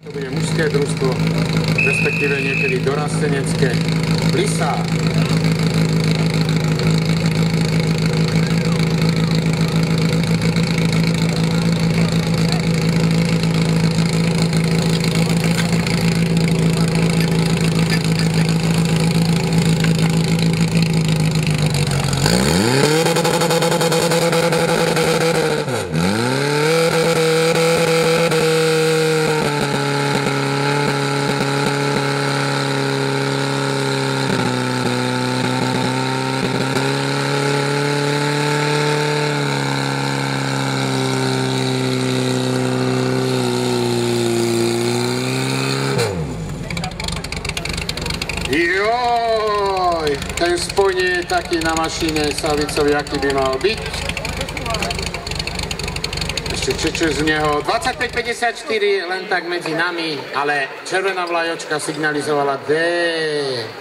To bude mužské družstvo, respektíve niekedy dorastenecké. Lisa. Joj, ten spojenie je taký na mašine Slavicovi, aký by mal byť. Ešte čečer z neho. 25.54, len tak medzi nami, ale červená vlajočka signalizovala D.